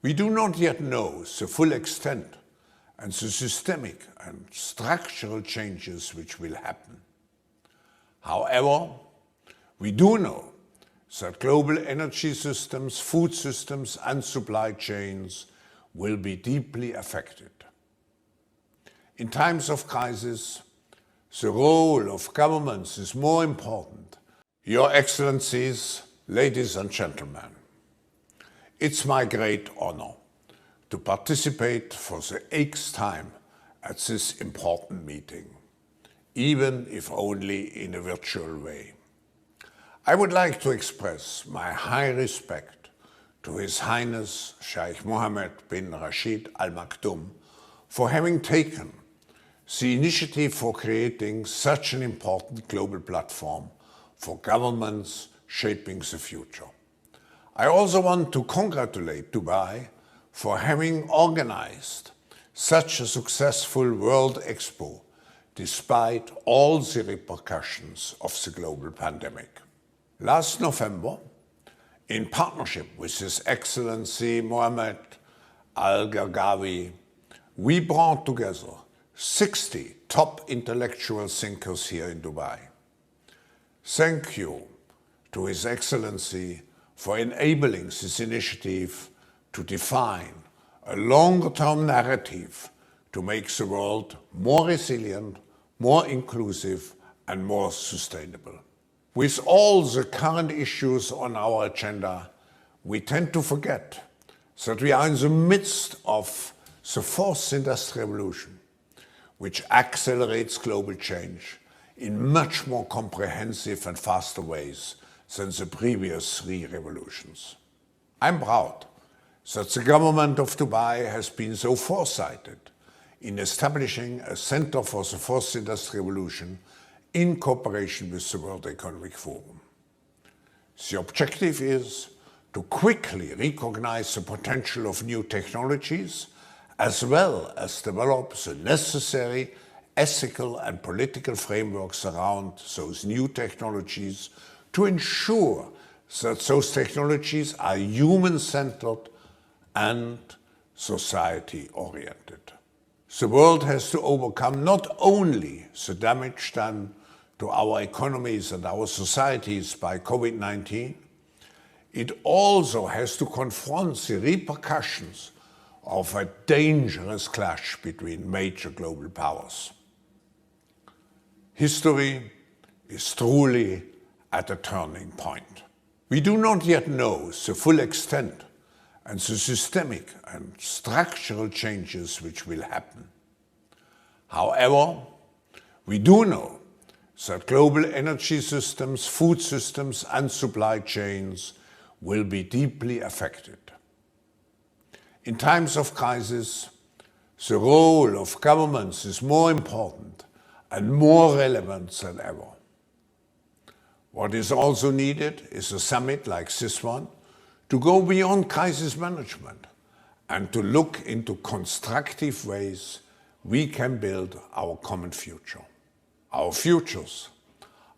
We do not yet know the full extent and the systemic and structural changes which will happen. However, we do know that global energy systems, food systems and supply chains will be deeply affected. In times of crisis, the role of governments is more important. Your Excellencies, ladies and gentlemen, it's my great honor to participate for the 8th time at this important meeting, even if only in a virtual way. I would like to express my high respect to His Highness Sheikh Mohammed bin Rashid Al Maktoum for having taken the initiative for creating such an important global platform for governments shaping the future. I also want to congratulate Dubai for having organized such a successful World Expo despite all the repercussions of the global pandemic. Last November, in partnership with His Excellency Mohammed Al-Gargawi, we brought together 60 top intellectual thinkers here in Dubai. Thank you to His Excellency for enabling this initiative to define a longer-term narrative to make the world more resilient, more inclusive and more sustainable. With all the current issues on our agenda, we tend to forget that we are in the midst of the 4th Industrial Revolution, which accelerates global change in much more comprehensive and faster ways than the previous 3 revolutions. I'm proud that the government of Dubai has been so foresighted in establishing a Center for the 4th Industrial Revolution in cooperation with the World Economic Forum. The objective is to quickly recognize the potential of new technologies as well as develop the necessary ethical and political frameworks around those new technologies to ensure that those technologies are human-centered and society-oriented. The world has to overcome not only the damage done to our economies and our societies by COVID-19, it also has to confront the repercussions of a dangerous clash between major global powers. History is truly at a turning point. We do not yet know the full extent and the systemic and structural changes which will happen. However, we do know that global energy systems, food systems and supply chains will be deeply affected. In times of crisis, the role of governments is more important and more relevant than ever. What is also needed is a summit like this one to go beyond crisis management and to look into constructive ways we can build our common future. Our futures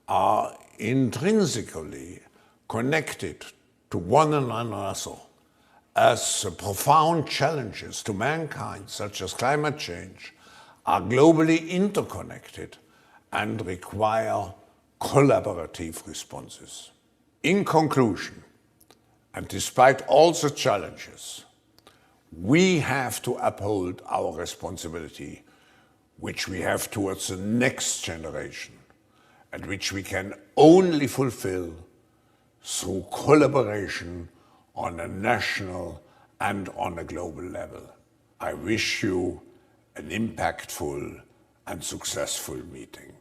are intrinsically connected to one another, as the profound challenges to mankind, such as climate change, are globally interconnected and require collaborative responses. In conclusion, and despite all the challenges, we have to uphold our responsibility, which we have towards the next generation, and which we can only fulfill through collaboration on a national and on a global level. I wish you an impactful and successful meeting.